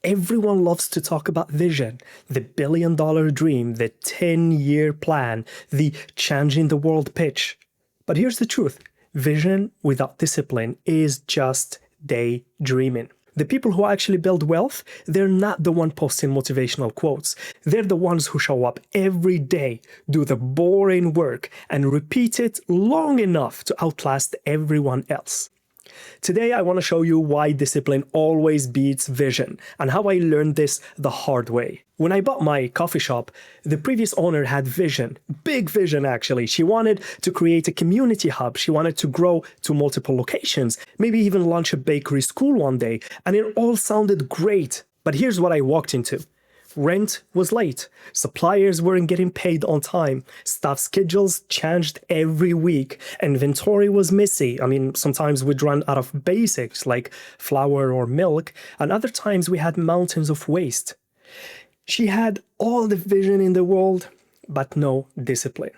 Everyone loves to talk about vision, the billion-dollar dream, the 10-year plan, the changing the world pitch. But here's the truth. Vision without discipline is just daydreaming. The people who actually build wealth, they're not the one posting motivational quotes. They're the ones who show up every day, do the boring work, and repeat it long enough to outlast everyone else. Today, I want to show you why discipline always beats vision and how I learned this the hard way. When I bought my coffee shop, the previous owner had vision, big vision actually. She wanted to create a community hub. She wanted to grow to multiple locations, maybe even launch a bakery school one day. And it all sounded great. But here's what I walked into. Rent was late. Suppliers weren't getting paid on time. Staff schedules changed every week. Inventory was messy. Sometimes we'd run out of basics like flour or milk, and other times we had mountains of waste. She had all the vision in the world, but no discipline.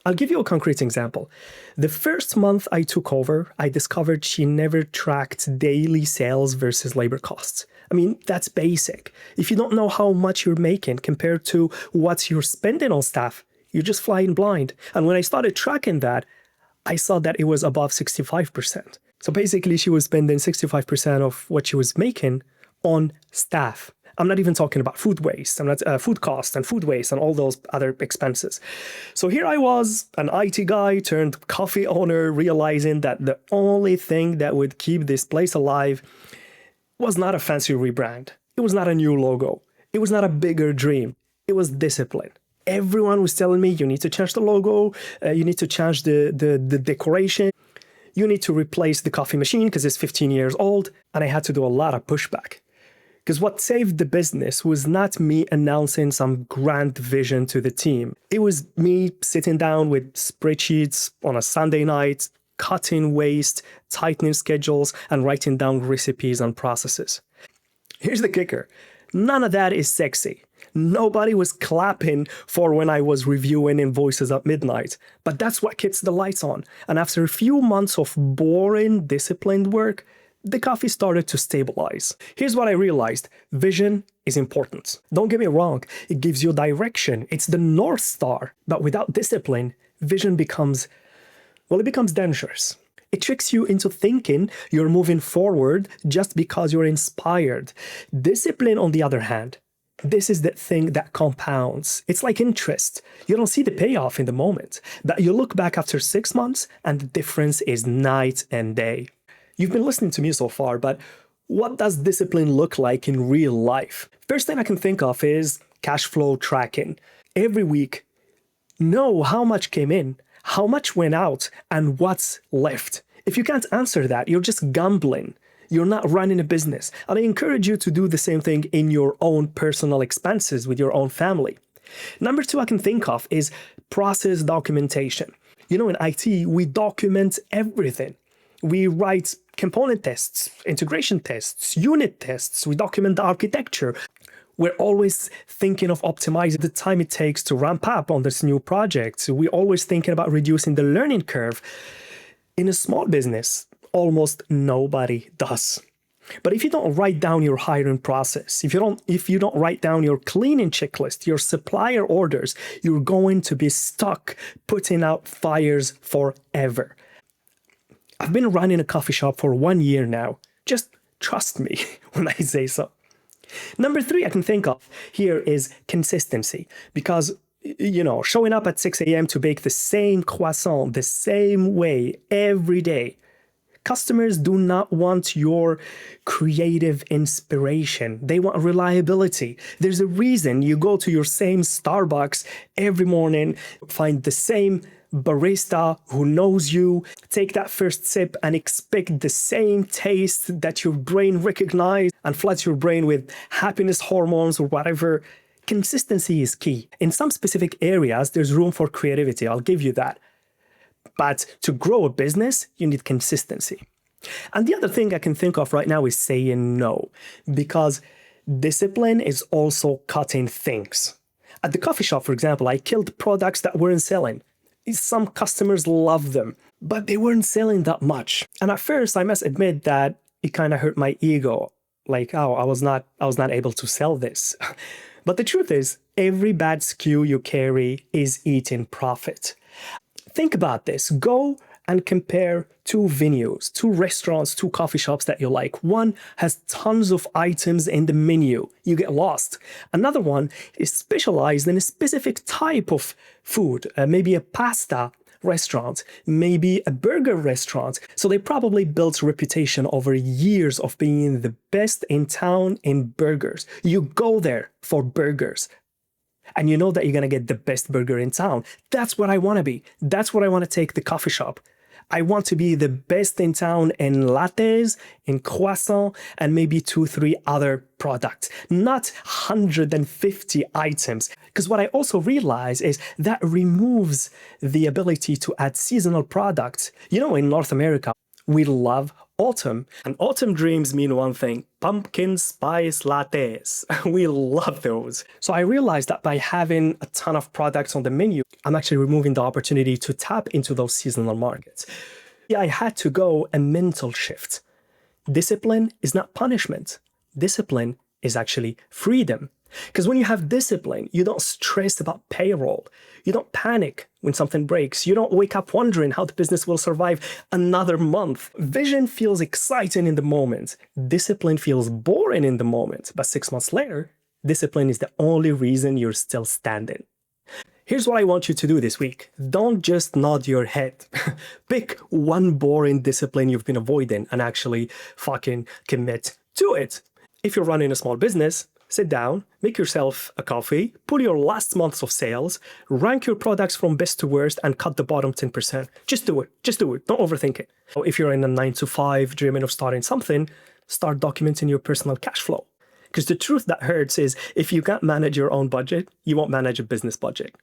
I'll give you a concrete example. The first month I took over, I discovered she never tracked daily sales versus labor costs. That's basic. If you don't know how much you're making compared to what you're spending on staff, you're just flying blind. And when I started tracking that, I saw that it was above 65%. So basically, she was spending 65% of what she was making on staff. I'm not even talking about food waste. I'm not food cost and food waste and all those other expenses. So here I was, an IT guy turned coffee owner, realizing that the only thing that would keep this place alive was not a fancy rebrand. It was not a new logo. It was not a bigger dream. It was discipline. Everyone was telling me, you need to change the logo, you need to change the decoration, you need to replace the coffee machine because it's 15 years old, and I had to do a lot of pushback. Because what saved the business was not me announcing some grand vision to the team. It was me sitting down with spreadsheets on a Sunday night, cutting waste, tightening schedules, and writing down recipes and processes. Here's the kicker. None of that is sexy. Nobody was clapping for when I was reviewing invoices at midnight, but that's what keeps the lights on. And after a few months of boring, disciplined work, the coffee started to stabilize. Here's what I realized. Vision is important. Don't get me wrong. It gives you direction. It's the North Star. But without discipline, vision becomes dangerous. It tricks you into thinking you're moving forward just because you're inspired. Discipline, on the other hand, this is the thing that compounds. It's like interest. You don't see the payoff in the moment, but you look back after 6 months and the difference is night and day. You've been listening to me so far, but what does discipline look like in real life? First thing I can think of is cash flow tracking. Every week, know how much came in, how much went out, and what's left. If you can't answer that, you're just gambling. You're not running a business. And I encourage you to do the same thing in your own personal expenses with your own family. Number 2 I can think of is process documentation. In IT, we document everything. We write component tests, integration tests, unit tests. We document the architecture. We're always thinking of optimizing the time it takes to ramp up on this new project. We're always thinking about reducing the learning curve. In a small business, almost nobody does. But if you don't write down your hiring process, if you don't write down your cleaning checklist, your supplier orders, you're going to be stuck putting out fires forever. I've been running a coffee shop for 1 year now. Just trust me when I say so. Number 3 I can think of here is consistency. Because, showing up at 6 a.m. to bake the same croissant the same way every day. Customers do not want your creative inspiration. They want reliability. There's a reason you go to your same Starbucks every morning, find the same barista who knows you, take that first sip and expect the same taste that your brain recognizes and floods your brain with happiness hormones or whatever. Consistency is key. In some specific areas, there's room for creativity. I'll give you that. But to grow a business, you need consistency. And the other thing I can think of right now is saying no, because discipline is also cutting things. At the coffee shop, for example, I killed products that weren't selling. Some customers loved them, but they weren't selling that much. And at first, I must admit that it kind of hurt my ego. like, oh, I was not able to sell this. But the truth is, every bad SKU you carry is eating profit. Think about this. Go and compare two venues, two restaurants, two coffee shops that you like. One has tons of items in the menu. You get lost. Another one is specialized in a specific type of food, maybe a pasta restaurant, maybe a burger restaurant. So they probably built a reputation over years of being the best in town in burgers. You go there for burgers, and you know that you're going to get the best burger in town. That's what I want to be. That's what I want to take the coffee shop. I want to be the best in town in lattes, in croissant, and maybe 2-3 other products, not 150 items. Because what I also realize is that removes the ability to add seasonal products. You know, in North America, we love autumn. And autumn dreams mean one thing: pumpkin spice lattes. We love those. So I realized that by having a ton of products on the menu, I'm actually removing the opportunity to tap into those seasonal markets. Yeah, I had to go a mental shift. Discipline is not punishment. Discipline is actually freedom. Because when you have discipline, you don't stress about payroll. You don't panic when something breaks. You don't wake up wondering how the business will survive another month. Vision feels exciting in the moment. Discipline feels boring in the moment. But 6 months later, discipline is the only reason you're still standing. Here's what I want you to do this week. Don't just nod your head. Pick one boring discipline you've been avoiding and actually fucking commit to it. If you're running a small business, sit down, make yourself a coffee, pull your last months of sales, rank your products from best to worst, and cut the bottom 10%. Just do it. Just do it. Don't overthink it. If you're in a 9-to-5 dreaming of starting something, start documenting your personal cash flow. Because the truth that hurts is if you can't manage your own budget, you won't manage a business budget.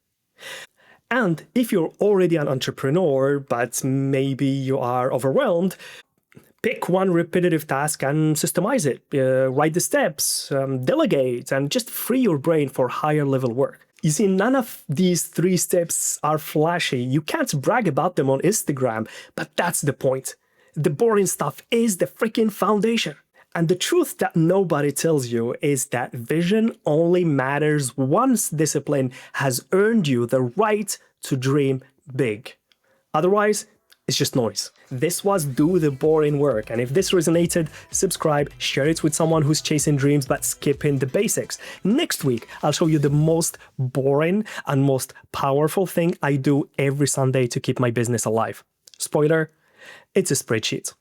And if you're already an entrepreneur, but maybe you are overwhelmed, pick one repetitive task and systemize it. Write the steps, delegate, and just free your brain for higher level work. You see, none of these 3 steps are flashy. You can't brag about them on Instagram, but that's the point. The boring stuff is the freaking foundation. And the truth that nobody tells you is that vision only matters once discipline has earned you the right to dream big. Otherwise, it's just noise. This was Do the Boring Work. And if this resonated, subscribe, share it with someone who's chasing dreams but skipping the basics. Next week, I'll show you the most boring and most powerful thing I do every Sunday to keep my business alive. Spoiler, it's a spreadsheet.